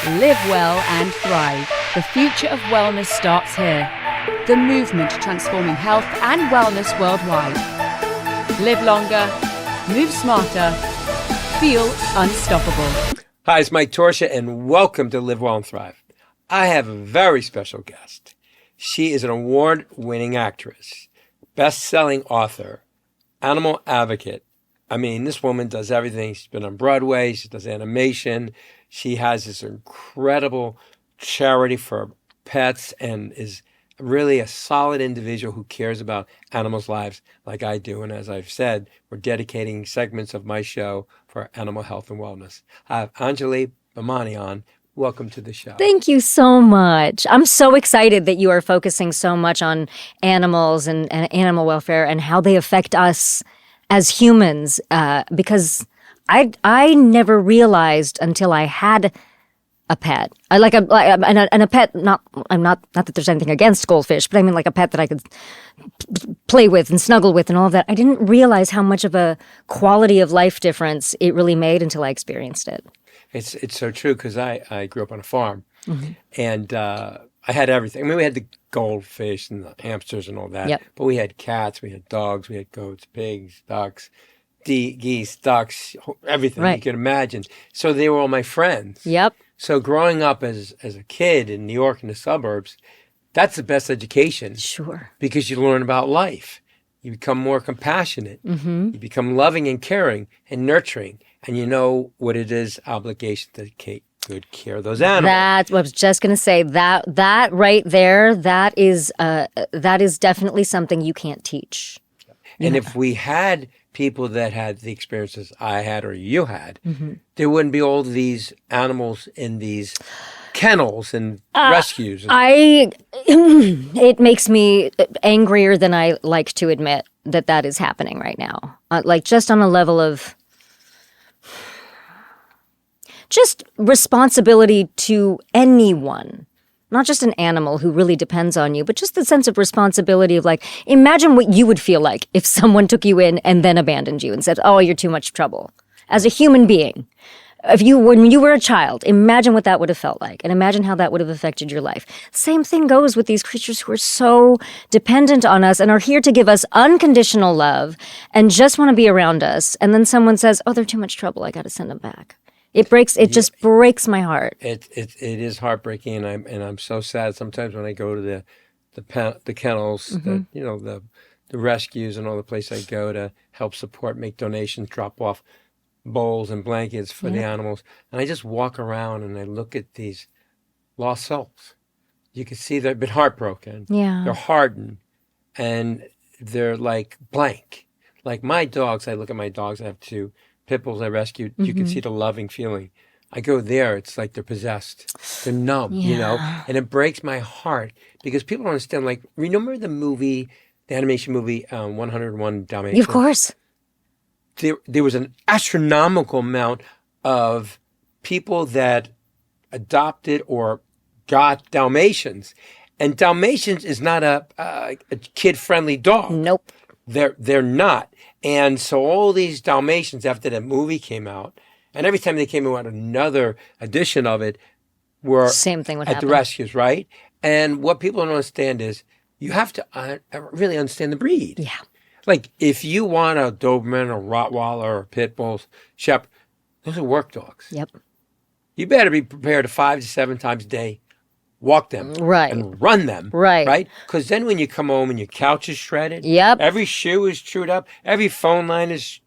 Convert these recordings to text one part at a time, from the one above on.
Live well and thrive. The future of wellness starts here. The movement transforming health and wellness worldwide. Live longer, move smarter, feel unstoppable. Hi, it's Mike Torchia, and welcome to Live Well and Thrive. I have a very special guest. She is an award-winning actress, best-selling author, animal advocate. I mean, this woman does everything. She's been on Broadway. She does animation. She has this incredible charity for pets and is really a solid individual who cares about animals' lives like I do. And as I've said, we're dedicating segments of my show for animal health and wellness. I have Anjali Bhimani on. Welcome to the show. Thank you so much. I'm so excited that you are focusing so much on animals and animal welfare and how they affect us as humans, because I never realized until I had a pet. And a pet. Not that there's anything against goldfish, but I mean like a pet that I could play with and snuggle with and all of that. I didn't realize how much of a quality of life difference it really made until I experienced it. It's so true because I grew up on a farm, Mm-hmm. and I had everything. I mean, we had the goldfish and the hamsters and all that, Yep. but we had cats, we had dogs, we had goats, pigs, ducks, geese, ducks, everything Right. you can imagine. So they were all my friends. Yep. So growing up as a kid in New York in the suburbs, that's the best education Sure. because you learn about life. You become more compassionate. Mm-hmm. You become loving and caring and nurturing, and you know what it is obligation to take good care of those animals. That's what I was just going to say. That right there, that is definitely something you can't teach. And if we had people that had the experiences I had or you had, Mm-hmm. there wouldn't be all these animals in these kennels and rescues. It makes me angrier than I like to admit that is happening right now. Like just on a level of just responsibility to anyone, not just an animal who really depends on you, but just the sense of responsibility of like, imagine what you would feel like if someone took you in and then abandoned you and said, oh, you're too much trouble. As a human being, when you were a child, imagine what that would have felt like and imagine how that would have affected your life. Same thing goes with these creatures who are so dependent on us and are here to give us unconditional love and just want to be around us. And then someone says, oh, they're too much trouble. I got to send them back. It just breaks my heart. It is heartbreaking, and I'm so sad sometimes when I go to the kennels, Mm-hmm. the rescues and all the places I go to help support, make donations, drop off bowls and blankets for the animals, and I just walk around and I look at these lost souls. You can see they've been heartbroken. Yeah. They're hardened, and they're like blank. Like my dogs, I look at my dogs. I have two pit bulls I rescued. You can see the loving feeling. I go there, it's like they're possessed. They're numb, and it breaks my heart because people don't understand. Like, remember the animation movie, 101 Dalmatians? Of course. There was an astronomical amount of people that adopted or got Dalmatians. And Dalmatians is not a kid-friendly dog. Nope. They're not. And so all these Dalmatians, after that movie came out, and every time they came out another edition of it, were Same thing would at happen. the rescues, right? And what people don't understand is you have to really understand the breed. Yeah. Like if you want a Doberman or Rottweiler or Pit Bulls, Shepherd, those are work dogs. Yep. You better be prepared to 5 to 7 times a day walk them Right. and run them. Right. Because then when you come home and your couch is shredded, Yep. every shoe is chewed up, every phone line is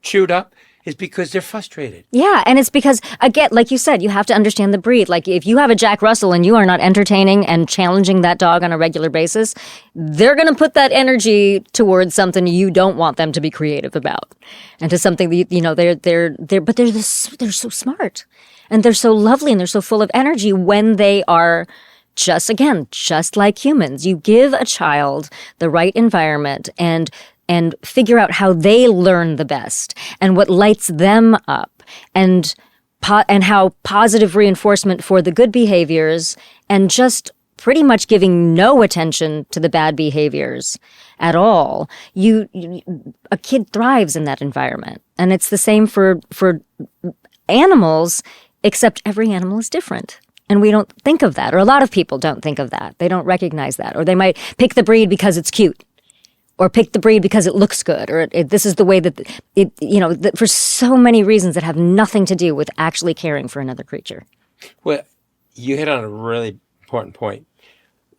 chewed up, is because they're frustrated. Yeah, and it's because, again, like you said, you have to understand the breed. Like, if you have a Jack Russell and you are not entertaining and challenging that dog on a regular basis, they're going to put that energy towards something you don't want them to be creative about, and to something that, but they're so smart, and they're so lovely, and they're so full of energy when they are just like humans. You give a child the right environment and figure out how they learn the best and what lights them up and how positive reinforcement for the good behaviors and just pretty much giving no attention to the bad behaviors at all. A kid thrives in that environment. And it's the same for animals. except every animal is different. And we don't think of that, or a lot of people don't think of that. They don't recognize that, or they might pick the breed because it's cute, or pick the breed because it looks good, or this is the way that for so many reasons that have nothing to do with actually caring for another creature. Well, you hit on a really important point.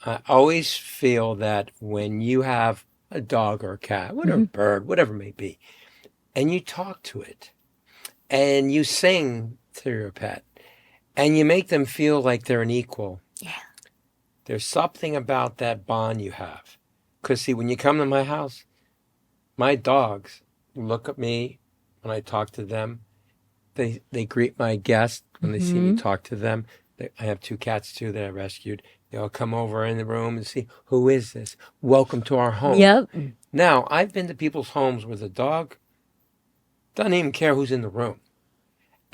I always feel that when you have a dog or a cat, whatever, bird, whatever it may be, and you talk to it, and you sing to your pet, and you make them feel like they're an equal. Yeah. There's something about that bond you have. Because, see, when you come to my house, my dogs look at me when I talk to them. They greet my guests when they see me talk to them. I have 2 cats, too, that I rescued. They all come over in the room and see, who is this? Welcome to our home. Yep. Now, I've been to people's homes where the dog doesn't even care who's in the room.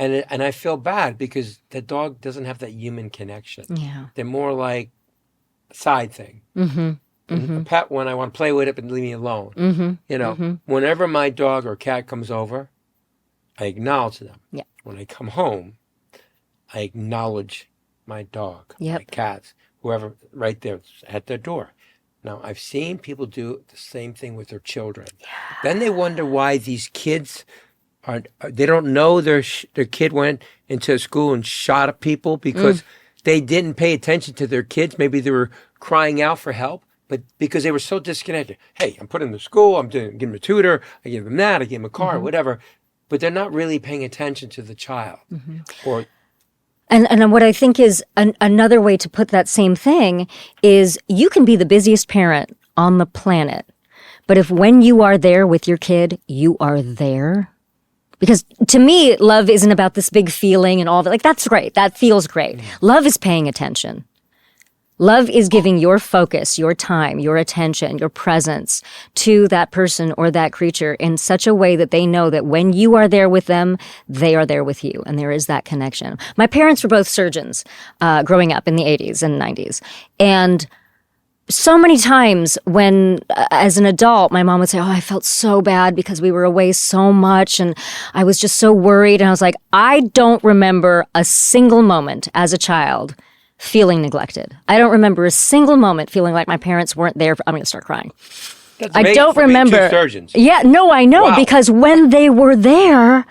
And I feel bad because the dog doesn't have that human connection. Yeah. They're more like a side thing. A pet, when I want to play with it, but leave me alone. Whenever my dog or cat comes over, I acknowledge them. Yeah. When I come home, I acknowledge my dog, my cats, whoever, right there at their door. Now, I've seen people do the same thing with their children. Yeah. Then they wonder why these kids they don't know their kid went into school and shot at people because they didn't pay attention to their kids. Maybe they were crying out for help, but because they were so disconnected. Hey, I'm putting them to school. I'm giving them a tutor. I give them that. I give them a car, whatever. But they're not really paying attention to the child. Or And what I think is another way to put that same thing is you can be the busiest parent on the planet, but if when you are there with your kid, you are there. Because to me, love isn't about this big feeling and all that. Like, that's great. That feels great. Love is paying attention. Love is giving your focus, your time, your attention, your presence to that person or that creature in such a way that they know that when you are there with them, they are there with you. And there is that connection. My parents were both surgeons growing up in the 80s and 90s. And so many times when, as an adult, my mom would say, oh, I felt so bad because we were away so much and I was just so worried. And I was like, I don't remember a single moment as a child feeling neglected. I don't remember a single moment feeling like my parents weren't there. I'm going to start crying. that's I amazing don't for being remember. 2 surgeons. Yeah, no, I know, Wow. because when they were there,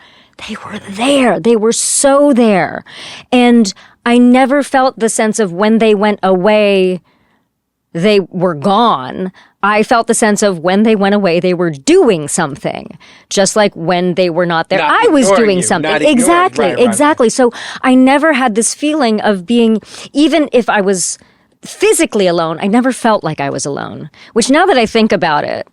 they were there. They were so there. And I never felt the sense of when they went away, they were gone. I felt the sense of when they went away, they were doing something. Just like when they were not there, Not I was ignoring doing you, something. not ignoring. Exactly, Right. exactly. So I never had this feeling of being, even if I was physically alone, I never felt like I was alone. Which now that I think about it,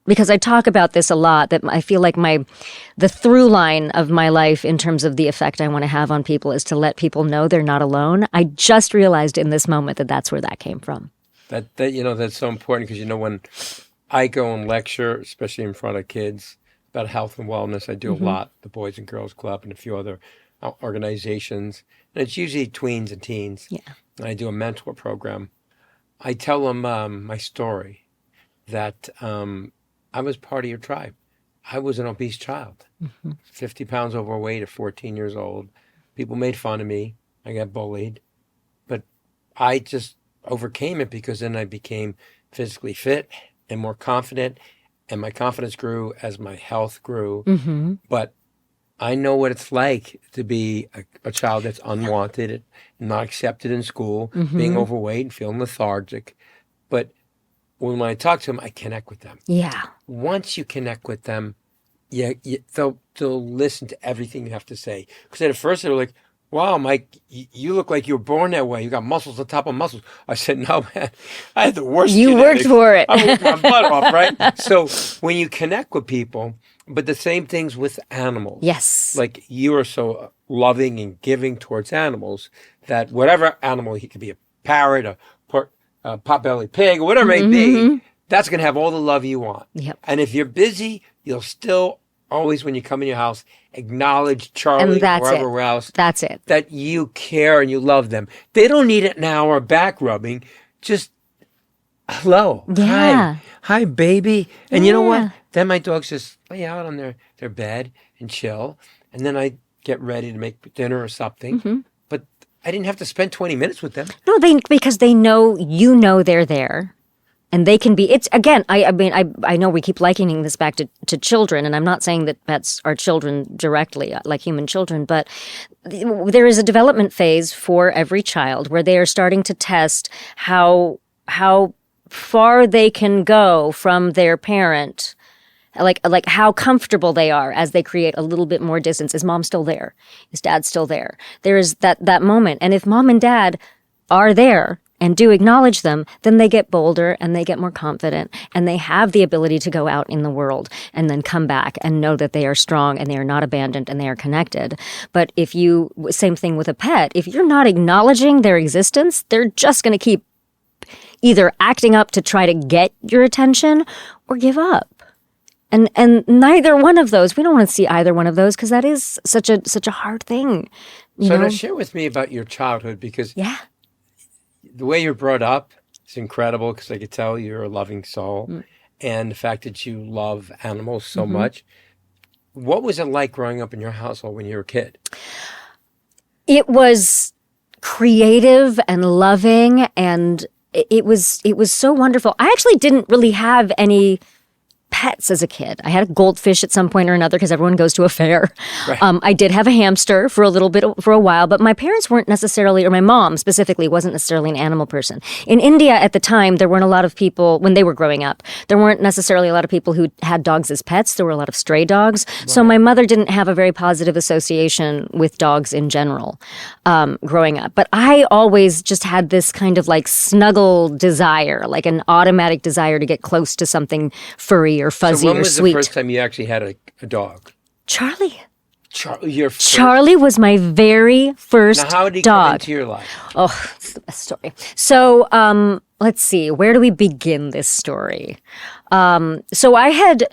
because I talk about this a lot, that I feel like the through line of my life in terms of the effect I want to have on people is to let people know they're not alone. I just realized in this moment that that's where that came from. That's so important because, when I go and lecture, especially in front of kids, about health and wellness, I do a lot, the Boys and Girls Club and a few other organizations. And it's usually tweens and teens. Yeah. And I do a mentor program. I tell them my story, that I was part of your tribe. I was an obese child, 50 pounds overweight at 14 years old. People made fun of me. I got bullied. But I just overcame it because then I became physically fit and more confident, and my confidence grew as my health grew. But I know what it's like to be a child that's unwanted, not accepted in school, being overweight and feeling lethargic. But when I talk to them, I connect with them. Yeah. Once you connect with them, they'll listen to everything you have to say. Because at first they were like, wow, Mike, you look like you were born that way. You got muscles on top of muscles. I said, no, man, I had the worst You genetics. worked for it. I worked my butt off, right? So when you connect with people, but the same things with animals. Yes. Like you are so loving and giving towards animals that whatever animal, he could be a parrot, a potbelly pig, or whatever it may be, that's going to have all the love you want. Yep. And if you're busy, you'll still always, when you come in your house, acknowledge Charlie And that's or whoever else. That's it. That you care and you love them. They don't need an hour back rubbing. Just hello. Yeah. Hi, baby. And you know Yeah. what? Then my dogs just lay out on their bed and chill. And then I get ready to make dinner or something. But I didn't have to spend 20 minutes with them. No, because they know they're there. And they can be, it's, again, I mean, I know we keep likening this back to children, and I'm not saying that pets are children directly, like human children, but there is a development phase for every child where they are starting to test how far they can go from their parent, like how comfortable they are as they create a little bit more distance. Is mom still there? Is dad still there? There is that moment. And if mom and dad are there, and do acknowledge them, then they get bolder and they get more confident and they have the ability to go out in the world and then come back and know that they are strong and they are not abandoned and they are connected. But same thing with a pet, if you're not acknowledging their existence, they're just going to keep either acting up to try to get your attention or give up. And neither one of those, we don't want to see either one of those because that is such a hard thing. Now share with me about your childhood, because the way you're brought up is incredible, because I could tell you're a loving soul, and the fact that you love animals so much. What was it like growing up in your household when you were a kid? It was creative and loving, and it was so wonderful. I actually didn't really have any pets as a kid. I had a goldfish at some point or another because everyone goes to a fair. Right. I did have a hamster for a while, but my parents weren't necessarily, or my mom specifically, wasn't necessarily an animal person. In India at the time, there weren't a lot of people, when they were growing up, there weren't necessarily a lot of people who had dogs as pets. There were a lot of stray dogs. Right. So my mother didn't have a very positive association with dogs in general growing up. But I always just had this kind of like snuggle desire, like an automatic desire to get close to something furry or fuzzy or sweet. So when was the first time you actually had a dog? Charlie. Your first? Charlie was my very first dog. Now, how did he come into your life? Oh, it's the best story. So, let's see. Where do we begin this story? So I had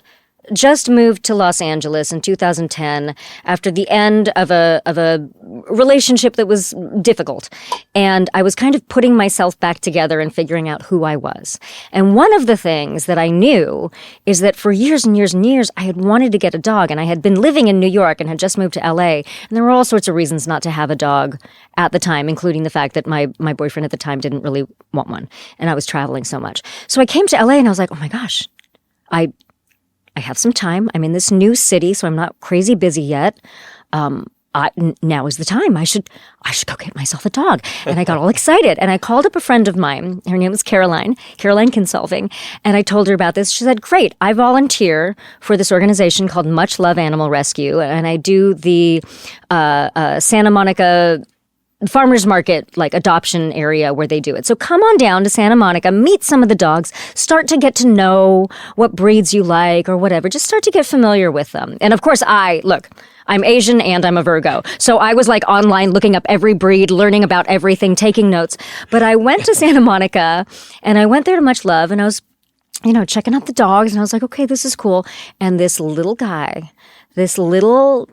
just moved to Los Angeles in 2010 after the end of a relationship that was difficult. And I was kind of putting myself back together and figuring out who I was. And one of the things that I knew is that for years and years and years, I had wanted to get a dog. And I had been living in New York and had just moved to LA. And there were all sorts of reasons not to have a dog at the time, including the fact that my boyfriend at the time didn't really want one. And I was traveling so much. So I came to LA and I was like, oh my gosh, I have some time. I'm in this new city, so I'm not crazy busy yet. Now is the time. I should go get myself a dog. And I got all excited. And I called up a friend of mine. Her name is Caroline Consolving. And I told her about this. She said, great. I volunteer for this organization called Much Love Animal Rescue. And I do the Santa Monica farmers market, like adoption area where they do it. So come on down to Santa Monica, meet some of the dogs, start to get to know what breeds you like or whatever. Just start to get familiar with them. And of course, I'm Asian and I'm a Virgo. So I was like online looking up every breed, learning about everything, taking notes. But I went to Santa Monica and I went there to Much Love and I was, checking out the dogs and I was like, okay, this is cool. And this little guy, this little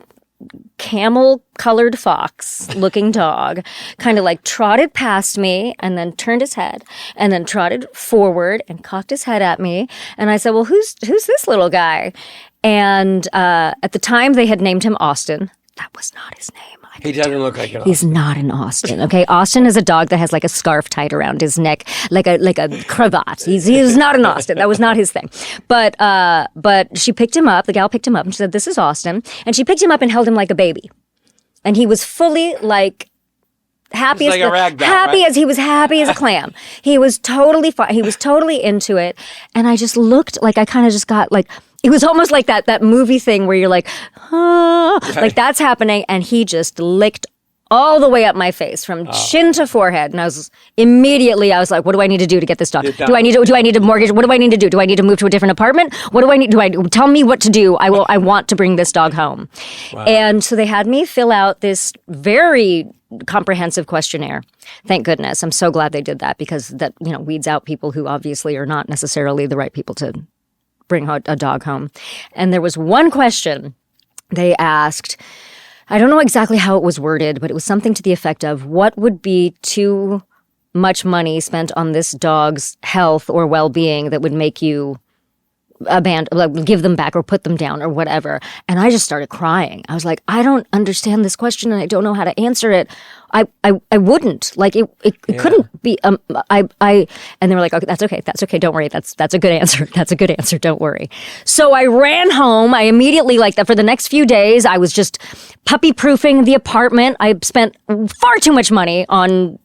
camel-colored fox-looking dog kind of like trotted past me and then turned his head and then trotted forward and cocked his head at me. And I said, well, who's this little guy? And at the time, they had named him Austin. That was not his name. He doesn't look like an Austin. He's not an Austin. Okay, Austin is a dog that has like a scarf tied around his neck, like a cravat. He's not an Austin. That was not his thing. But she picked him up. The gal picked him up and she said, "This is Austin." And she picked him up and held him like a baby, and he was fully like happy as he was happy as a clam. He was totally fine. He was totally into it, and I just looked like I kind of just got like. It was almost like that movie thing where you're like, like that's happening. And he just licked all the way up my face from chin to forehead. And I was like, what do I need to do to get this dog? Do I need to mortgage? What do I need to do? Do I need to move to a different apartment? What do I need? Tell me what to do. I want to bring this dog home. Wow. And so they had me fill out this very comprehensive questionnaire. Thank goodness. I'm so glad they did that because that, weeds out people who obviously are not necessarily the right people to bring a dog home. And there was one question they asked. I don't know exactly how it was worded, but it was something to the effect of, what would be too much money spent on this dog's health or well-being that would make you give them back or put them down or whatever. And I just started crying. I was like, I don't understand this question and I don't know how to answer it. I wouldn't. Like it couldn't be. And they were like, okay, that's okay. Don't worry. That's a good answer. That's a good answer. Don't worry. So I ran home. I immediately, like that for the next few days, I was just puppy proofing the apartment. I spent far too much money on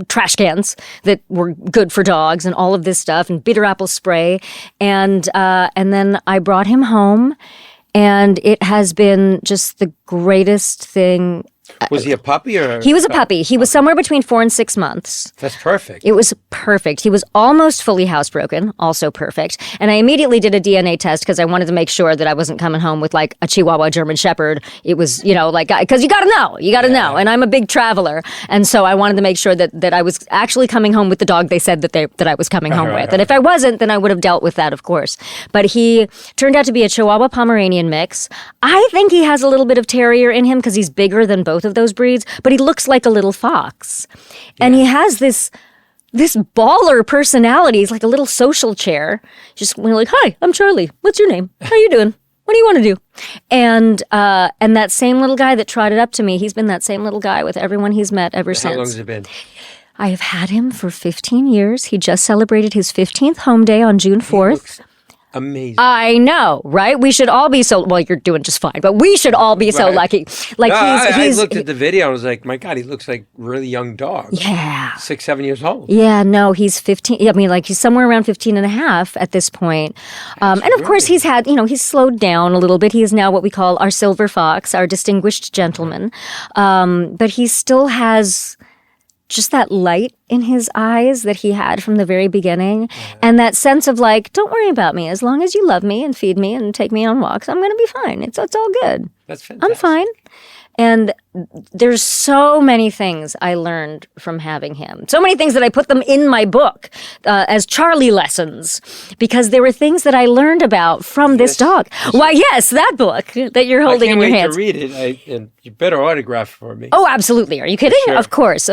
trash cans that were good for dogs and all of this stuff and bitter apple spray. And then I brought him home and it has been just the greatest thing. Was he a puppy or? He was a puppy. He was somewhere between 4 and 6 months. That's perfect. It was perfect. He was almost fully housebroken, also perfect. And I immediately did a DNA test because I wanted to make sure that I wasn't coming home with like a Chihuahua German Shepherd. It was, like, because you got to know. And I'm a big traveler. And so I wanted to make sure that I was actually coming home with the dog they said that I was coming home with. And if I wasn't, then I would have dealt with that, of course. But he turned out to be a Chihuahua Pomeranian mix. I think he has a little bit of terrier in him because he's bigger than both of those breeds, but he looks like a little fox. And he has this baller personality. He's like a little social chair. Just when you're like, hi, I'm Charlie. What's your name? How you doing? What do you want to do? And that same little guy that trotted up to me, he's been that same little guy with everyone he's met ever since. How long has it been? I have had him for 15 years. He just celebrated his 15th home day on June 4th. Amazing. I know, right? We should all be so, well, you're doing just fine, but we should all be so lucky. Like I looked at the video and was like, my God, he looks like a really young dog. Yeah. 6, 7 years old. Yeah, no, he's 15. I mean, like he's somewhere around 15 and a half at this point. And of course he's had, he's slowed down a little bit. He is now what we call our silver fox, our distinguished gentleman. But he still has just that light in his eyes that he had from the very beginning. And that sense of like, don't worry about me. As long as you love me and feed me and take me on walks, I'm going to be fine. It's all good. That's fantastic. I'm fine. And there's so many things I learned from having him. So many things that I put them in my book as Charlie lessons because there were things that I learned about from this dog. Why, yes, that book that you're holding in your hands. I can't wait to read it. And you better autograph for me. Oh, absolutely. Are you kidding? Sure. Of course.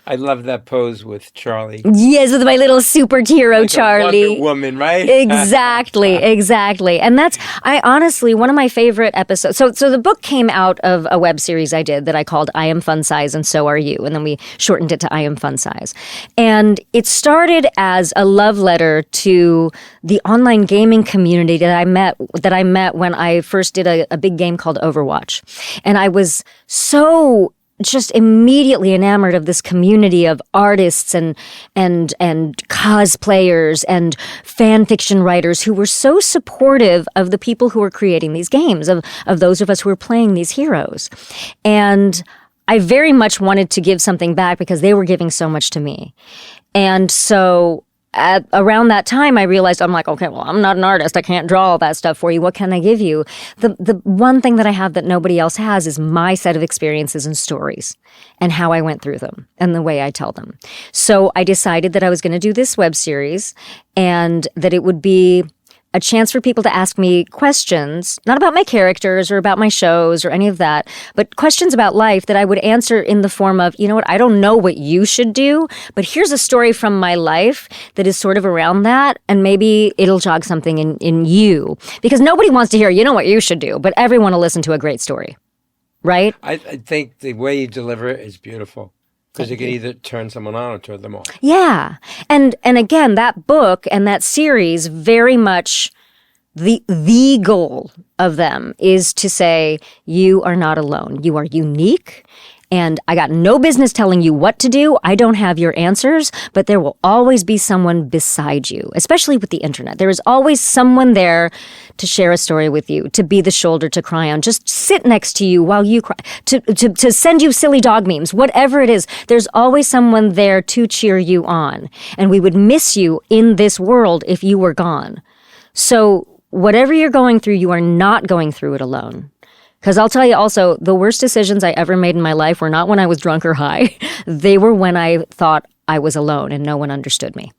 I love that pose with Charlie. Yes, with my little superhero like Charlie. A Wonder Woman, right? Exactly. And that's, I honestly, one of my favorite episodes. So the book came out of a web series I did that I called I Am Fun Size and So Are You. And then we shortened it to I Am Fun Size. And it started as a love letter to the online gaming community that I met when I first did a big game called Overwatch. And I was so just immediately enamored of this community of artists and cosplayers and fan fiction writers who were so supportive of the people who were creating these games, of those of us who were playing these heroes. And I very much wanted to give something back because they were giving so much to me. And so around that time, I realized, I'm like, okay, well, I'm not an artist. I can't draw all that stuff for you. What can I give you? The one thing that I have that nobody else has is my set of experiences and stories and how I went through them and the way I tell them. So I decided that I was going to do this web series and that it would be a chance for people to ask me questions, not about my characters or about my shows or any of that, but questions about life that I would answer in the form of, you know what, I don't know what you should do, but here's a story from my life that is sort of around that, and maybe it'll jog something in you. Because nobody wants to hear, you know what you should do, but everyone will listen to a great story, right? I think the way you deliver it is beautiful. Because you can either turn someone on or turn them off. Yeah. And again, that book and that series, very much the goal of them is to say, you are not alone. You are unique. And I got no business telling you what to do. I don't have your answers, but there will always be someone beside you, especially with the internet. There is always someone there to share a story with you, to be the shoulder to cry on, just sit next to you while you cry, to send you silly dog memes, whatever it is. There's always someone there to cheer you on. And we would miss you in this world if you were gone. So whatever you're going through, you are not going through it alone. Because I'll tell you also, the worst decisions I ever made in my life were not when I was drunk or high. They were when I thought I was alone and no one understood me.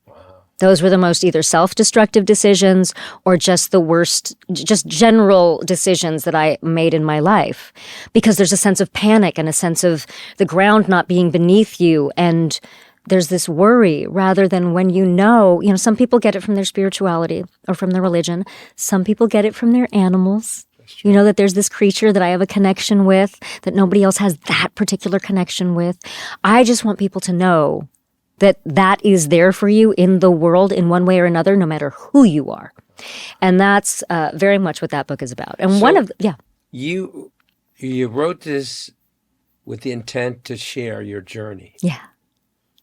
Wow. Those were the most either self-destructive decisions or just the worst, just general decisions that I made in my life. Because there's a sense of panic and a sense of the ground not being beneath you and there's this worry rather than when you know, some people get it from their spirituality or from their religion. Some people get it from their animals. You know, that there's this creature that I have a connection with that nobody else has that particular connection with. I just want people to know that that is there for you in the world in one way or another, no matter who you are. And that's very much what that book is about. And You wrote this with the intent to share your journey. Yeah.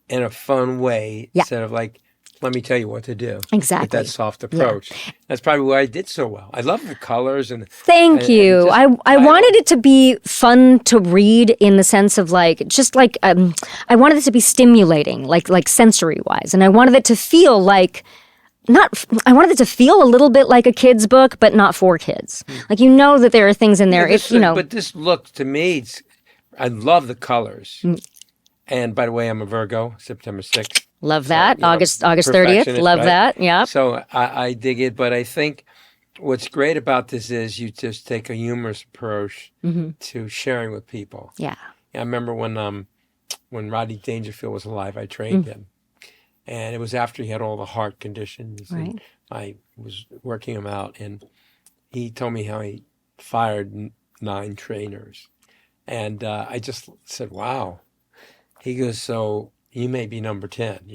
In a fun way, instead of like, let me tell you what to do. Exactly. With that soft approach. Yeah. That's probably why I did so well. I love the colors. Thank you. I wanted it to be fun to read in the sense of I wanted it to be stimulating, like sensory-wise. And I wanted it to feel I wanted it to feel a little bit like a kid's book, but not for kids. Like, that there are things in there. But this look, to me, I love the colors. And by the way, I'm a Virgo, September 6th. Love that. So, August 30th. Love that. Yeah. So I dig it. But I think what's great about this is you just take a humorous approach to sharing with people. Yeah. I remember when Rodney Dangerfield was alive, I trained him. And it was after he had all the heart conditions. Right. And I was working him out. And he told me how he fired 9 trainers. And I just said, wow. He goes, so you may be number 10.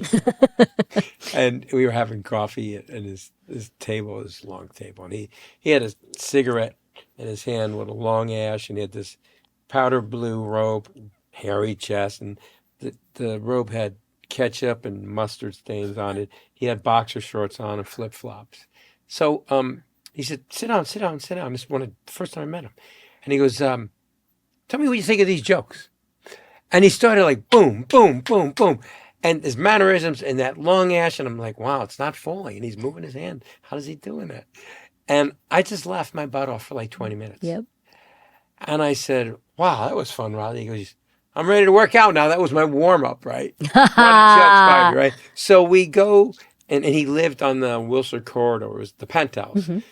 And we were having coffee at his table, his long table. And he had a cigarette in his hand with a long ash, and he had this powder blue robe, hairy chest, and the robe had ketchup and mustard stains on it. He had boxer shorts on and flip-flops. So he said, sit down. This is the first time I met him. And he goes, tell me what you think of these jokes. And he started like boom, boom, boom, boom. And his mannerisms and that long ash. And I'm like, wow, it's not falling. And he's moving his hand. How is he doing that? And I just laughed my butt off for like 20 minutes. Yep. And I said, wow, that was fun, Rodney. He goes, I'm ready to work out now. That was my warm-up, right? Right? So we go, and he lived on the Wilshire corridor. It was the penthouse. Mm-hmm. And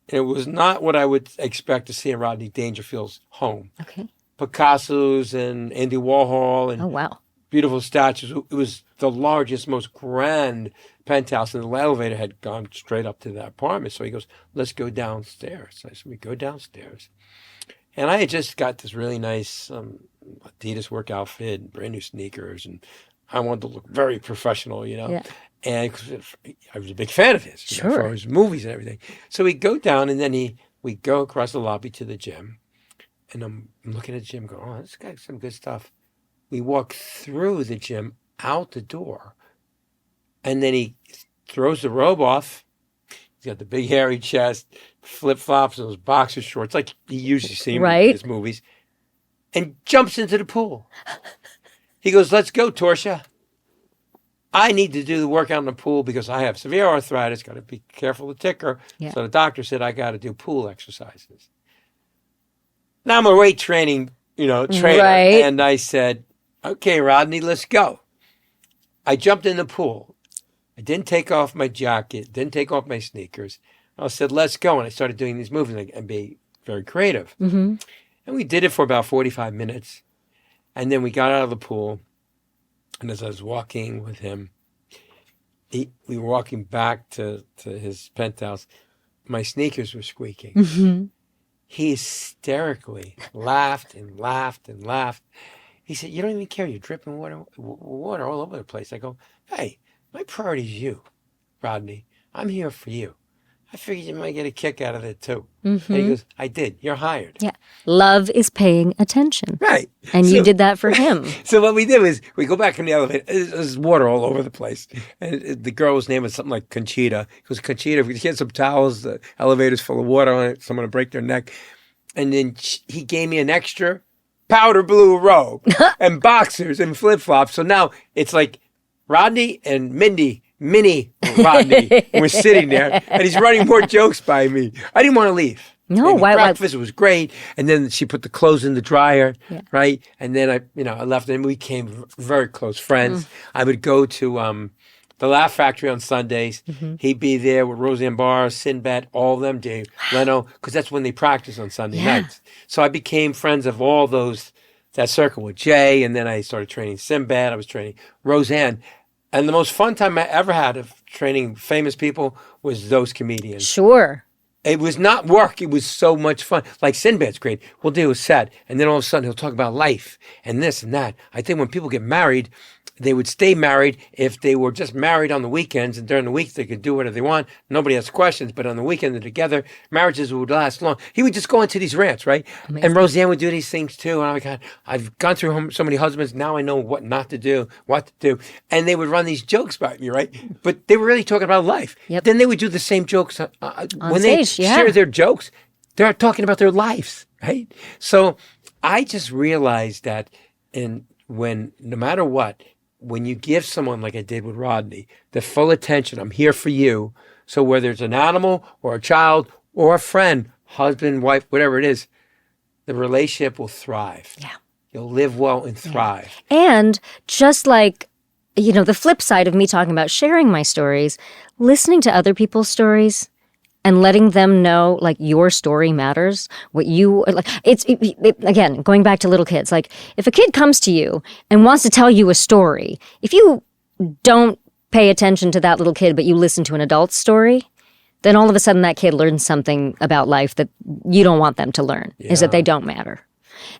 it was not what I would expect to see in Rodney Dangerfield's home. Okay. Picasso's and Andy Warhol and beautiful statues. It was the largest, most grand penthouse, and the elevator had gone straight up to that apartment. So he goes, let's go downstairs. So I said, we go downstairs. And I had just got this really nice Adidas work outfit, brand new sneakers, and I wanted to look very professional, Yeah. And I was a big fan of his, for his movies and everything. So we go down, and then we go across the lobby to the gym. And I'm looking at the gym going, oh, this guy's some good stuff. We walk through the gym, out the door, and then he throws the robe off. He's got the big hairy chest, flip-flops, those boxer shorts, like you usually see him in his movies, and jumps into the pool. He goes, let's go, Torchia. I need to do the workout in the pool because I have severe arthritis, got to be careful with the ticker. Yeah. So the doctor said I got to do pool exercises. Now I'm a weight training, trainer. Right. And I said, okay, Rodney, let's go. I jumped in the pool. I didn't take off my jacket, didn't take off my sneakers. I said, let's go. And I started doing these moves and be very creative. Mm-hmm. And we did it for about 45 minutes. And then we got out of the pool. And as I was walking with him, we were walking back to his penthouse. My sneakers were squeaking. Mm-hmm. He hysterically laughed and laughed and laughed. He said, you don't even care. You're dripping water all over the place. I go, hey, my priority is you, Rodney. I'm here for you. I figured you might get a kick out of it too. Mm-hmm. And he goes, I did. You're hired. Yeah. Love is paying attention. Right. And you did that for him. So what we did was we go back in the elevator. There's water all over the place. And the girl's name was something like Conchita. He goes, Conchita, if we get some towels, the elevator's full of water on it, someone will break their neck. And then he gave me an extra powder blue robe and boxers and flip-flops. So now it's like Rodney and Mini Rodney was sitting there, and he's running more jokes by me. I didn't want to leave. No, why? Breakfast was great, and then she put the clothes in the dryer, right? And then I left, and we became very close friends. I would go to the Laugh Factory on Sundays. Mm-hmm. He'd be there with Roseanne Barr, Sinbad, all of them, Dave Leno, because that's when they practice on Sunday nights. So I became friends of all those that circle with Jay, and then I started training Sinbad. I was training Roseanne. And the most fun time I ever had of training famous people was those comedians. Sure. It was not work. It was so much fun. Like Sinbad's great. We'll do a set, and then all of a sudden he'll talk about life and this and that. I think when people get married, they would stay married if they were just married on the weekends, and during the week they could do whatever they want. Nobody has questions, but on the weekend they're together. Marriages would last long. He would just go into these rants, right? Amazing. And Roseanne would do these things too. And God, I've gone through so many husbands. Now I know what not to do, what to do. And they would run these jokes by me, right? But they were really talking about life. Yep. Then they would do the same jokes when stage, they share their jokes. They're talking about their lives, right? So I just realized that when no matter what, when you give someone, like I did with Rodney, the full attention, I'm here for you. So whether it's an animal or a child or a friend, husband, wife, whatever it is, the relationship will thrive. Yeah. You'll live well and thrive. And just like, the flip side of me talking about sharing my stories, listening to other people's stories and letting them know, like, your story matters. What you like, again, going back to little kids. Like, if a kid comes to you and wants to tell you a story, if you don't pay attention to that little kid, but you listen to an adult's story, then all of a sudden that kid learns something about life that you don't want them to learn. Is that they don't matter.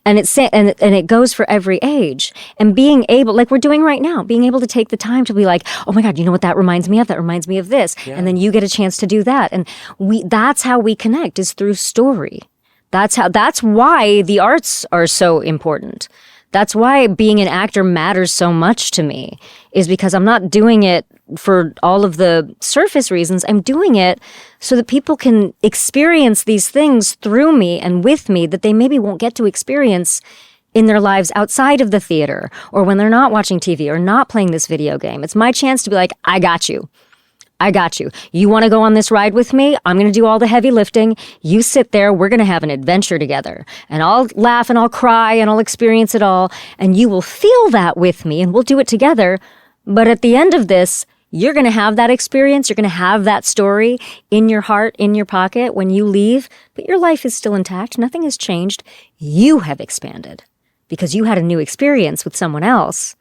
And it goes for every age. And being able, like we're doing right now, being able to take the time to be like, oh my God, you know what that reminds me of? That reminds me of this. Yeah. And then you get a chance to do that. And that's how we connect, is through story. That's why the arts are so important. That's why being an actor matters so much to me, is because I'm not doing it for all of the surface reasons. I'm doing it so that people can experience these things through me and with me that they maybe won't get to experience in their lives outside of the theater, or when they're not watching TV or not playing this video game. It's my chance to be like, I got you. I got you. You want to go on this ride with me? I'm going to do all the heavy lifting. You sit there. We're going to have an adventure together. And I'll laugh and I'll cry and I'll experience it all. And you will feel that with me and we'll do it together. But at the end of this, you're going to have that experience. You're going to have that story in your heart, in your pocket when you leave. But your life is still intact. Nothing has changed. You have expanded because you had a new experience with someone else.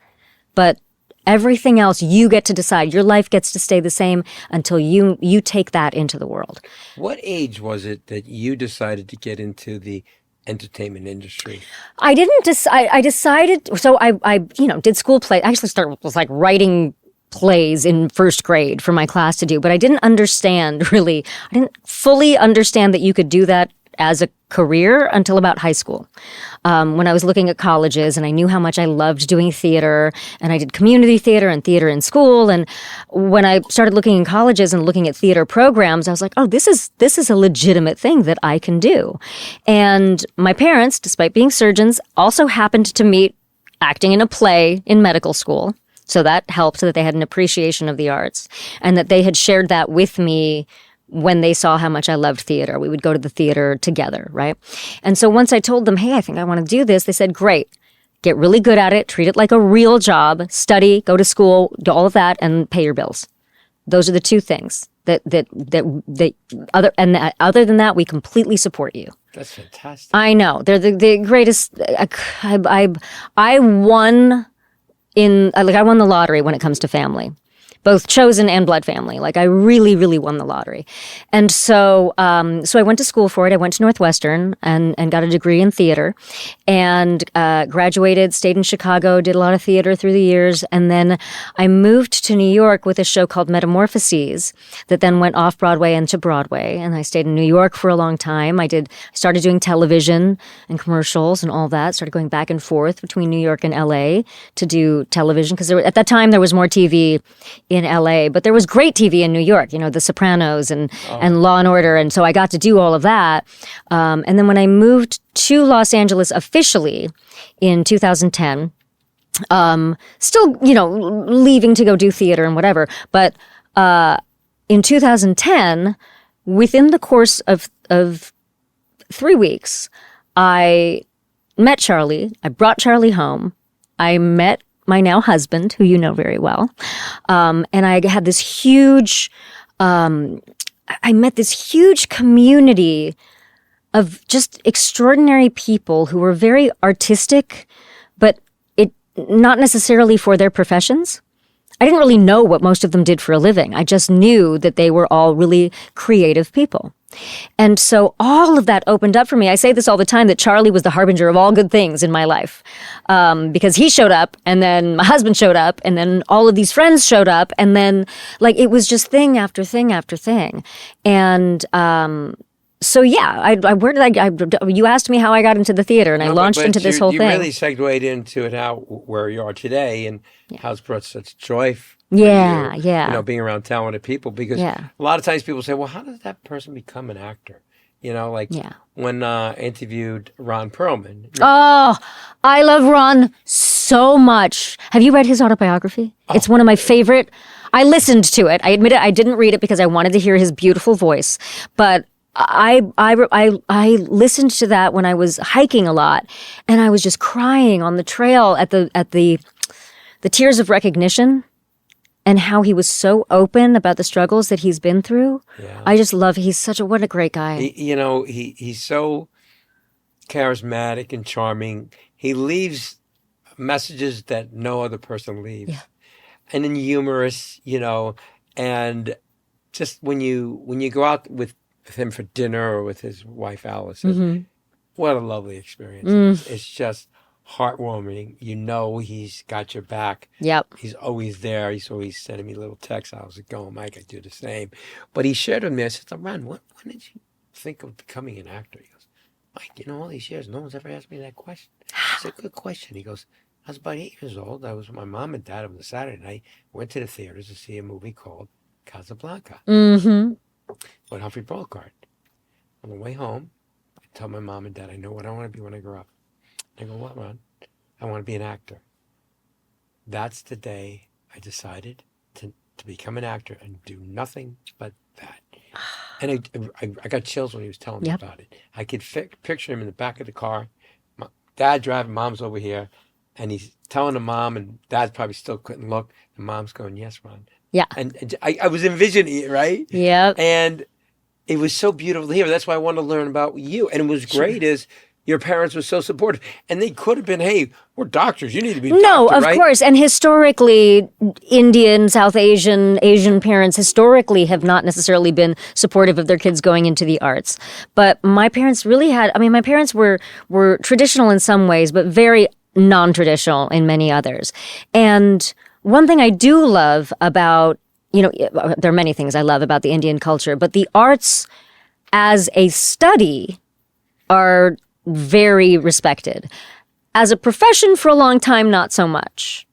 But everything else, you get to decide. Your life gets to stay the same until you take that into the world. What age was it that you decided to get into the entertainment industry? I didn't decide. I decided. So I did school play. I actually was like writing plays in first grade for my class to do, but I didn't understand really. I didn't fully understand that you could do that as a career until about high school. When I was looking at colleges and I knew how much I loved doing theater, and I did community theater and theater in school. And when I started looking in colleges and looking at theater programs, I was like, oh, this is a legitimate thing that I can do. And my parents, despite being surgeons, also happened to meet acting in a play in medical school. So that helped, that they had an appreciation of the arts and that they had shared that with me when they saw how much I loved theater. We would go to the theater together, right? And so once I told them, hey, I think I want to do this, they said, great, get really good at it, treat it like a real job, study, go to school, do all of that, and pay your bills. Those are the two things other than that, we completely support you. That's fantastic. I know. They're the greatest. I won I won the lottery when it comes to family. Both chosen and blood family. Like I really, really won the lottery. And so I went to school for it. I went to Northwestern and got a degree in theater and graduated, stayed in Chicago, did a lot of theater through the years. And then I moved to New York with a show called Metamorphoses that then went off Broadway and to Broadway. And I stayed in New York for a long time. I started doing television and commercials and all that. Started going back and forth between New York and LA to do television because at that time there was more TV in LA, but there was great TV in New York, The Sopranos and Law and Order. And so I got to do all of that. And then when I moved to Los Angeles officially in 2010, still, leaving to go do theater and whatever. But in 2010, within the course of 3 weeks, I met Charlie. I brought Charlie home. I met my now husband, who you know very well. And I had this huge, I met this huge community of just extraordinary people who were very artistic, but not necessarily for their professions. I didn't really know what most of them did for a living. I just knew that they were all really creative people. And so all of that opened up for me. I say this all the time, that Charlie was the harbinger of all good things in my life, because he showed up, and then my husband showed up, and then all of these friends showed up, and then it was just thing after thing after thing. And so yeah, you asked me how I got into the theater, and I launched into this whole thing. You really segued into it, where you are today, and how it's brought such joy for yeah, you, yeah. Being around talented people, because a lot of times people say, well, how does that person become an actor? When I interviewed Ron Perlman. Oh, I love Ron so much. Have you read his autobiography? Oh. It's one of my favorite. I listened to it. I admit it, I didn't read it because I wanted to hear his beautiful voice, but I listened to that when I was hiking a lot, and I was just crying on the trail at the tears of recognition, and how he was so open about the struggles that he's been through. Yeah. I just love. What a great guy. He's so charismatic and charming. He leaves messages that no other person leaves, and then humorous. And just when you go out with him for dinner or with his wife Alice. What a lovely experience. It's just heartwarming. He's got your back. Yep. He's always there. He's always sending me little texts. How's it going, Mike? I do the same. But he shared with me, I said, Ron, when did you think of becoming an actor? He goes, Mike, all these years, no one's ever asked me that question. I said, good question. He goes, I was about 8 years old. I was with my mom and dad on a Saturday night. Went to the theaters to see a movie called Casablanca. With Humphrey Bogart. On the way home, I tell my mom and dad, I know what I want to be when I grow up. I go, what, Ron? I want to be an actor. That's the day I decided to become an actor and do nothing but that. And I got chills when he was telling me about it. I could picture him in the back of the car, dad driving, mom's over here, and he's telling the mom, and dad probably still couldn't look, and mom's going, yes, Ron. Yeah. And I was envisioning it, right? Yeah. And it was so beautiful to hear. That's why I wanted to learn about you. And it was great is your parents were so supportive. And they could have been, hey, we're doctors. You need to be a doctor, No, of right? course. And historically, Indian, South Asian parents historically have not necessarily been supportive of their kids going into the arts. But my parents really my parents were traditional in some ways, but very non-traditional in many others. And one thing I do love about, there are many things I love about the Indian culture, but the arts as a study are very respected. As a profession for a long time, not so much.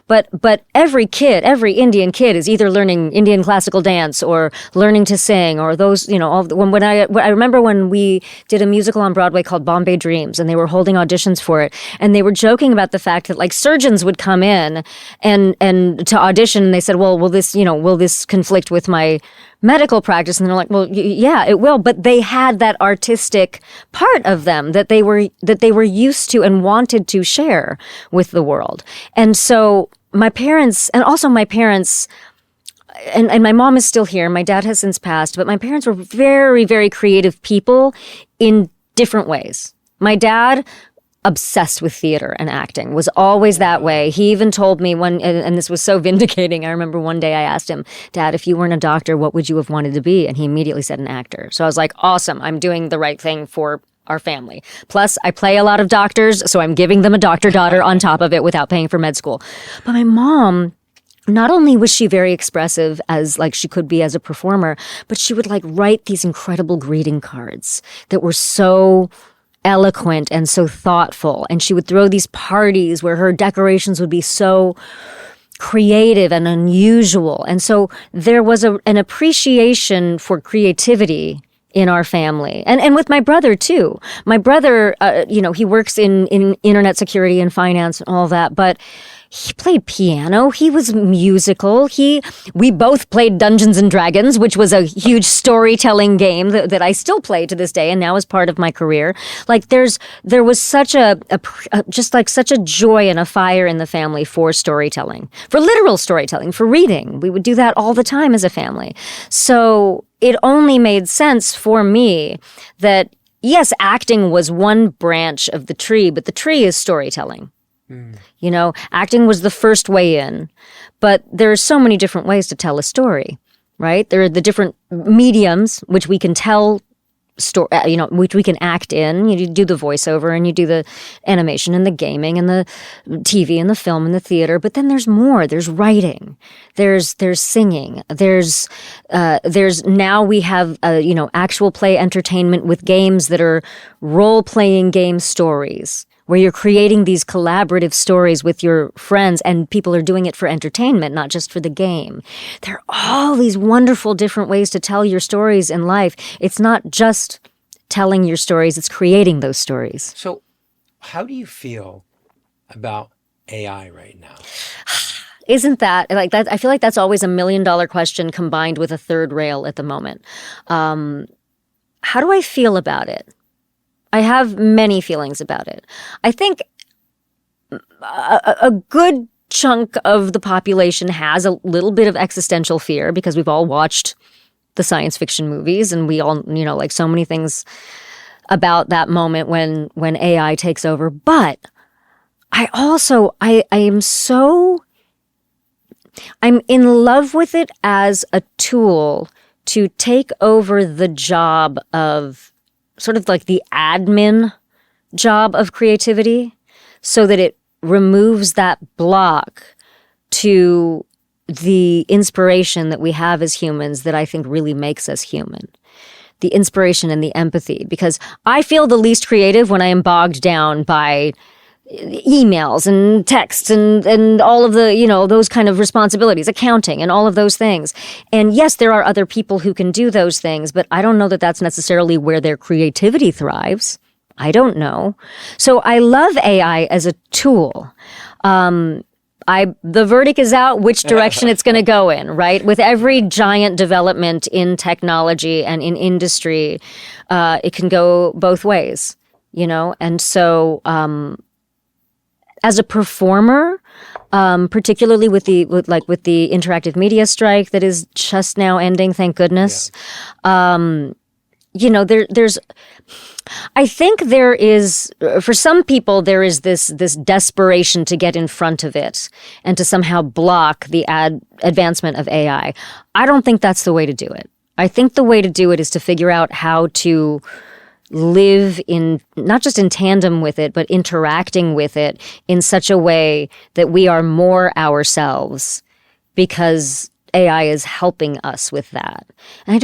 But every Indian kid is either learning Indian classical dance or learning to sing or those, I remember when we did a musical on Broadway called Bombay Dreams, and they were holding auditions for it, and they were joking about the fact that surgeons would come in and to audition, and they said, well, will this conflict with my medical practice? And they're like, well, yeah, it will. But they had that artistic part of them that they were used to and wanted to share with the world. And so my parents, and my mom is still here. My dad has since passed, but my parents were very, very creative people in different ways. My dad, obsessed with theater and acting, was always that way. He even told me and this was so vindicating. I remember one day I asked him, Dad, if you weren't a doctor, what would you have wanted to be? And he immediately said an actor. So I was like, awesome, I'm doing the right thing for our family. Plus, I play a lot of doctors, so I'm giving them a doctor daughter on top of it without paying for med school. But my mom, not only was she very expressive as she could be as a performer, but she would write these incredible greeting cards that were so eloquent and so thoughtful. And she would throw these parties where her decorations would be so creative and unusual. And so there was an appreciation for creativity in our family. And with my brother too. My brother, he works in internet security and finance and all that, but he played piano. He was musical. We both played Dungeons and Dragons, which was a huge storytelling game that I still play to this day, and now is part of my career. There was such such a joy and a fire in the family for storytelling, for literal storytelling, for reading. We would do that all the time as a family. So it only made sense for me that yes, acting was one branch of the tree, but the tree is storytelling. You know, acting was the first way in, but there are so many different ways to tell a story, right? There are the different mediums which we can tell which we can act in. You do the voiceover and you do the animation and the gaming and the TV and the film and the theater. But then there's more. There's writing. There's singing. There's now we have actual play entertainment with games that are role playing game stories, where you're creating these collaborative stories with your friends and people are doing it for entertainment, not just for the game. There are all these wonderful different ways to tell your stories in life. It's not just telling your stories, it's creating those stories. So how do you feel about AI right now? Isn't that like that? I feel like that's always $1 million question combined with a third rail at the moment. How do I feel about it? I have many feelings about it. I think a good chunk of the population has a little bit of existential fear because we've all watched the science fiction movies and we all, like so many things about that moment when AI takes over. But I'm in love with it as a tool to take over the job of sort of like the admin job of creativity so that it removes that block to the inspiration that we have as humans that I think really makes us human. The inspiration and the empathy, because I feel the least creative when I am bogged down by emails and texts and all of the, those kind of responsibilities, accounting and all of those things. And yes, there are other people who can do those things, but I don't know that that's necessarily where their creativity thrives. I don't know. So I love AI as a tool. The verdict is out which direction it's going to go in, right? With every giant development in technology and in industry, it can go both ways, And so, as a performer, particularly with the interactive media strike that is just now ending, thank goodness. Yeah. I think there is, for some people, there is this desperation to get in front of it and to somehow block the advancement of AI. I don't think that's the way to do it. I think the way to do it is to figure out how to live in, not just in tandem with it, but interacting with it in such a way that we are more ourselves because AI is helping us with that. And I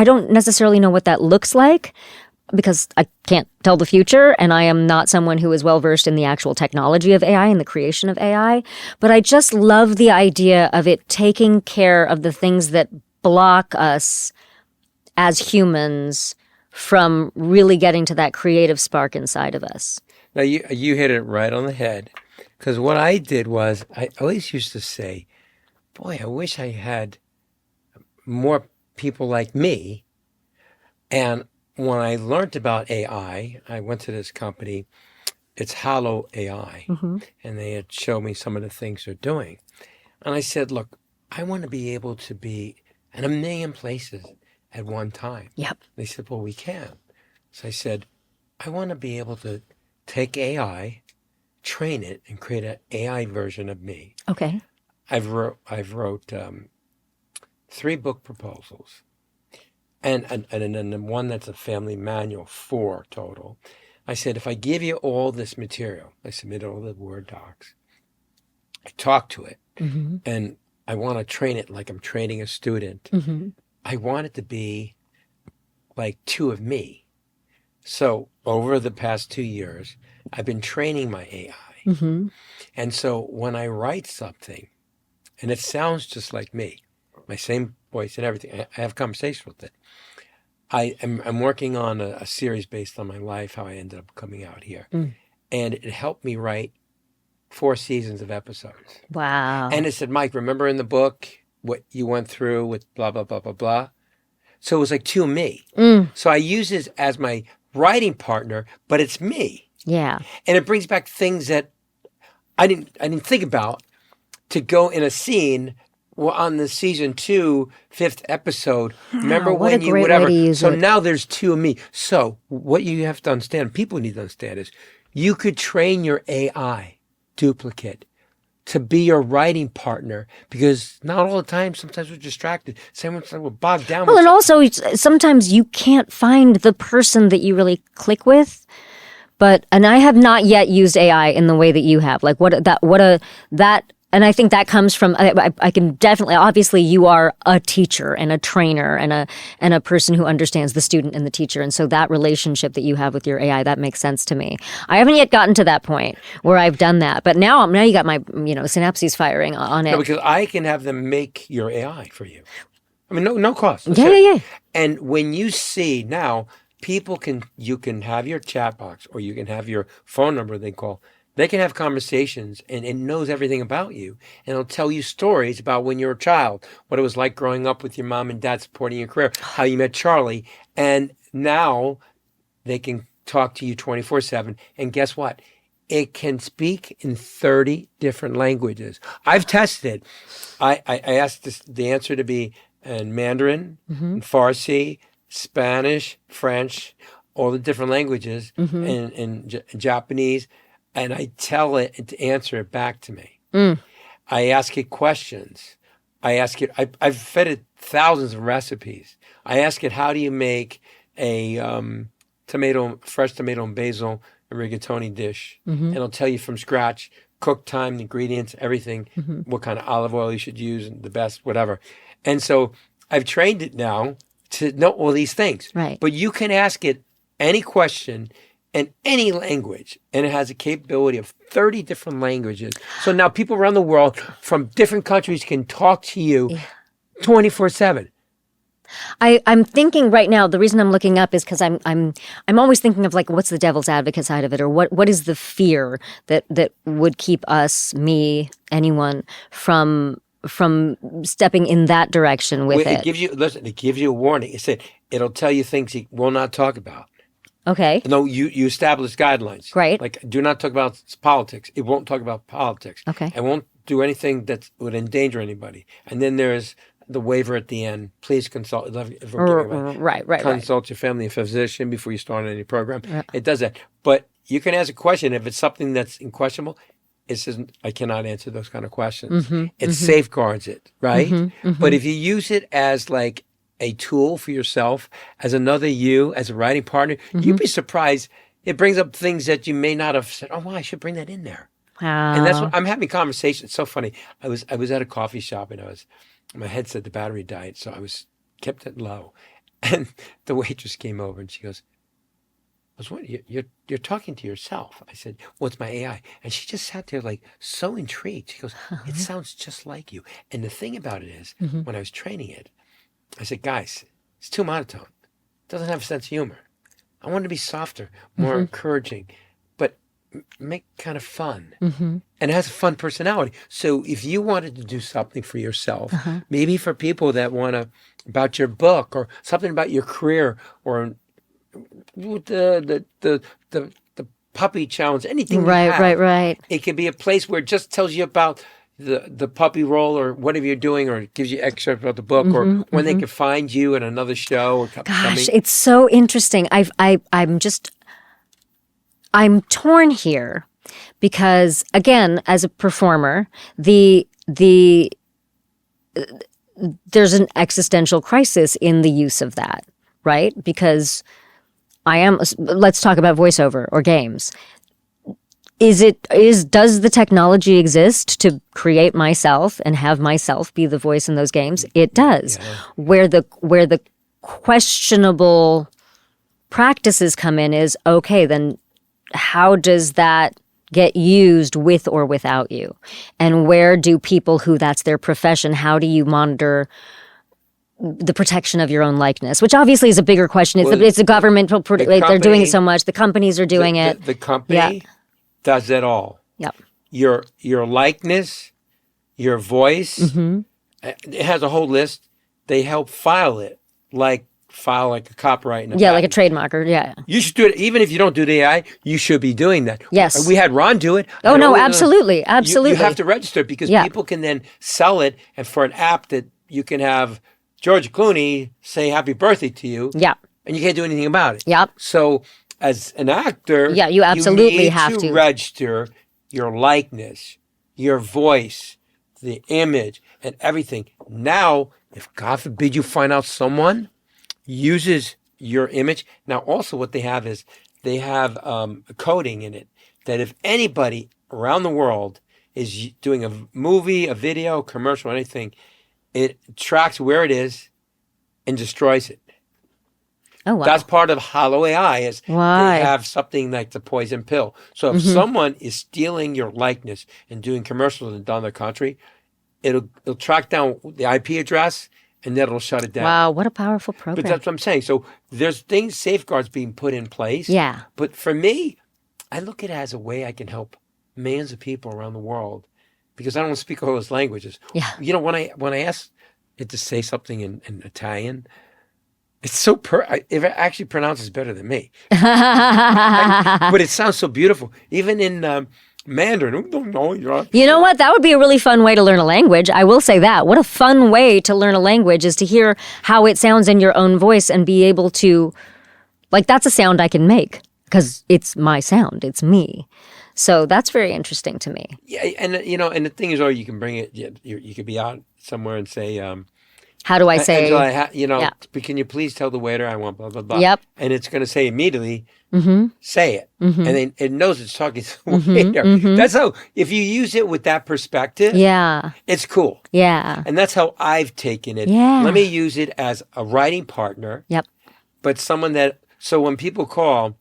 don't necessarily know what that looks like because I can't tell the future and I am not someone who is well versed in the actual technology of AI and the creation of AI. But I just love the idea of it taking care of the things that block us as humans from really getting to that creative spark inside of us. Now, you hit it right on the head, because what I did was I always used to say, boy, I wish I had more people like me. And when I learned about AI, I went to this company, it's Hollow AI, and they had showed me some of the things they're doing. And I said, look, I want to be able to be in a million places at one time. Yep. They said, well, we can. So I said, I want to be able to take AI, train it, and create an AI version of me. Okay. I've wrote 3 book proposals, and then one that's a family manual, 4 total. I said, if I give you all this material, I submitted all the Word docs, I talk to it, and I want to train it like I'm training a student. I want it to be like 2 of me. So over the past 2 years, I've been training my AI. And so when I write something, and it sounds just like me, my same voice and everything, I have conversations with it. I'm working on a series based on my life, how I ended up coming out here. And it helped me write 4 seasons of episodes. Wow. And it said, Mike, remember in the book what you went through with blah, blah, blah, blah, blah? So it was like 2 of me. So I use it as my writing partner, but it's me. Yeah. And it brings back things that I didn't think about to go in a scene Well, on the season 2, 5th episode, remember what when a you great whatever. way to use So it. now there's 2 of me. So what you have to understand, people need to understand is you could train your AI duplicate to be your writing partner because not all the time, sometimes we're distracted. Sometimes we're bogged down. Well, and also sometimes you can't find the person that you really click with. And I have not yet used AI in the way that you have. Like and I think that comes from, I can definitely, obviously you are a teacher and a trainer and a person who understands the student and the teacher. And so that relationship that you have with your AI, that makes sense to me. I haven't yet gotten to that point where I've done that. But now you got my, synapses firing on it. No, because I can have them make your AI for you. I mean, no cost. Yeah. And when you see now, you can have your chat box or you can have your phone number they can have conversations and it knows everything about you. And it'll tell you stories about when you were a child, what it was like growing up with your mom and dad supporting your career, how you met Charlie. And now they can talk to you 24/7. And guess what? It can speak in 30 different languages. I've tested. I asked the answer to be in Mandarin, in Farsi, Spanish, French, all the different languages, and Japanese. And I tell it to answer it back to me. I ask it questions. I've fed it thousands of recipes. I ask it, how do you make a fresh tomato and basil and rigatoni dish? And it'll tell you from scratch, cook time, ingredients, everything, what kind of olive oil you should use, and the best, whatever. And so I've trained it now to know all these things. Right. But you can ask it any question in any language, and it has a capability of 30 different languages. So now people around the world from different countries can talk to you 24/7. I'm thinking right now, the reason I'm looking up is because I'm always thinking of like, what's the devil's advocate side of it, or what is the fear that would keep us, me, anyone from stepping in that direction with it. It gives you a warning. It said it'll tell you things you will not talk about. Okay. No, you establish guidelines. Right. Like, do not talk about politics. It won't talk about politics. Okay. It won't do anything that would endanger anybody. And then there's the waiver at the end. Please consult. Right. Consult your family physician before you start any program. Yeah. It does that. But you can ask a question. If it's something that's questionable, it says, I cannot answer those kind of questions. It safeguards it, right? But if you use it as like a tool for yourself, as another you, as a writing partner, you'd be surprised. It brings up things that you may not have said, oh, well, I should bring that in there. Wow. And that's what I'm having conversations. It's so funny. I was at a coffee shop and my headset, the battery died. So kept it low. And the waitress came over and she goes, you're talking to yourself. I said, well, it's my AI. And she just sat there like so intrigued. She goes, it sounds just like you. And the thing about it is, when I was training it, I said, guys, it's too monotone. It doesn't have a sense of humor. I want it to be softer, more encouraging, but make kind of fun. And it has a fun personality. So if you wanted to do something for yourself, maybe for people that about your book or something about your career or the puppy challenge, anything you have. Right. It can be a place where it just tells you about the puppy roll or whatever you're doing, or gives you excerpts about the book, or when they can find you in another show. Or Gosh, it's so interesting. I'm torn here because, again, as a performer, there's an existential crisis in the use of that, right? Because let's talk about voiceover or games. Does the technology exist to create myself and have myself be the voice in those games? It does. Yeah. Where the questionable practices come in is, okay, then how does that get used with or without you? And where do people who that's their profession, how do you monitor the protection of your own likeness, which obviously is a bigger question. It's a government, they're doing it so much. The companies are doing it. The company does it all. Yep. Your likeness, your voice, it has a whole list. They help file it like file like a copyright. And Yeah, like a patent. trademark or yeah. You should do it. Even if you don't do the AI, you should be doing that. Yes. We had Ron do it. Oh, And no, all the- absolutely. Absolutely. You have to register because Yeah. people can then sell it. And for an app that you can have George Clooney say happy birthday to you. Yeah. And you can't do anything about it. Yep. So as an actor, Yeah, you absolutely need have to. register your likeness, your voice, the image, and everything. Now, if God forbid you find out someone uses your image. Now, also what they have is they have a coding in it that if anybody around the world is doing a movie, a video, commercial, anything, it tracks where it is and destroys it. Oh, wow. That's part of Hollow AI is Why? they have something like the poison pill. So if someone is stealing your likeness and doing commercials in another country, it'll track down the IP address and then it'll shut it down. Wow, what a powerful But program. that's what I'm saying. So there's safeguards being put in place. Yeah. But for me, I look at it as a way I can help millions of people around the world because I don't speak all those languages. Yeah. You know, when I ask it to say something in Italian, it's so it actually pronounces better than me. But it sounds so beautiful. Even in Mandarin. You know what? That would be a really fun way to learn a language. I will say that. What a fun way to learn a language is to hear how it sounds in your own voice and be able to, like, that's a sound I can make because it's my sound. It's me. So that's very interesting to me. Yeah, and you know, and the thing is, you can bring it. You could be out somewhere and say, How do I say? Angela, Yeah. can you please tell the waiter I want blah blah blah. Yep. And it's going to say immediately, Mm-hmm. say it, Mm-hmm. and then it knows it's talking to the Mhm, waiter. mhm. That's how. If you use it with that perspective, Yeah. it's cool. Yeah. And that's how I've taken it. Yeah. Let me use it as a writing partner. Yep. But someone that, so when people call,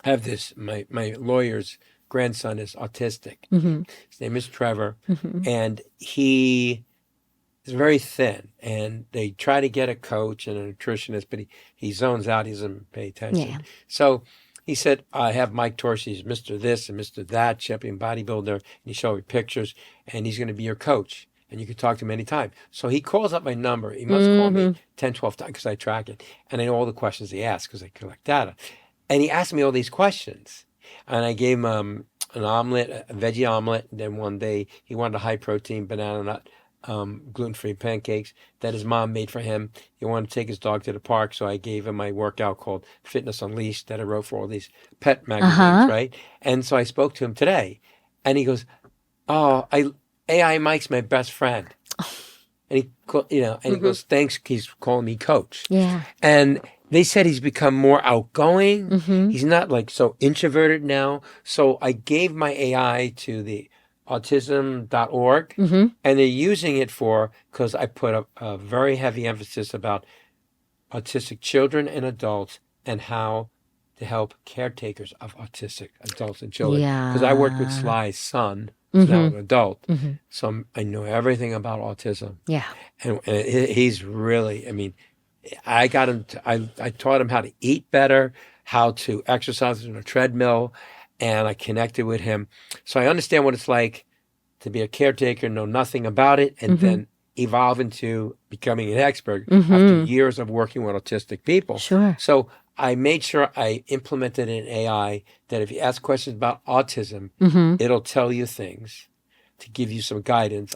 I have this, my lawyer's grandson is autistic. Mm-hmm. His name is Trevor. Mm-hmm. And he is very thin. And they try to get a coach and a nutritionist, but he zones out. He doesn't pay attention. Yeah. So he said, I have Mike Torchia. He's Mr. This and Mr. That, champion bodybuilder. And he showed me pictures. And he's going to be your coach. And you can talk to him anytime. So he calls up my number. He must call me 10, 12 times because I track it. And I know all the questions he asks because I collect data. And he asked me all these questions. And I gave him an omelet, a veggie omelet. And then one day he wanted a high protein banana nut, gluten-free pancakes that his mom made for him. He wanted to take his dog to the park. So I gave him my workout called Fitness Unleashed that I wrote for all these pet magazines, right? And so I spoke to him today. And he goes, AI Mike's my best friend. And he goes, thanks. He's calling me coach. Yeah. And they said he's become more outgoing. Mm-hmm. He's not like so introverted now. So I gave my AI to the autism.org Mm-hmm. and they're using it because I put a very heavy emphasis about autistic children and adults and how to help caretakers of autistic adults and children. Yeah. Because I worked with Sly's son, who's now an adult. Mm-hmm. So I know everything about autism. Yeah. And he's really, I mean, I got him, I taught him how to eat better, how to exercise on a treadmill, and I connected with him. So I understand what it's like to be a caretaker, know nothing about it, and then evolve into becoming an expert after years of working with autistic people. Sure. So I made sure I implemented an AI that if you ask questions about autism, it'll tell you things to give you some guidance.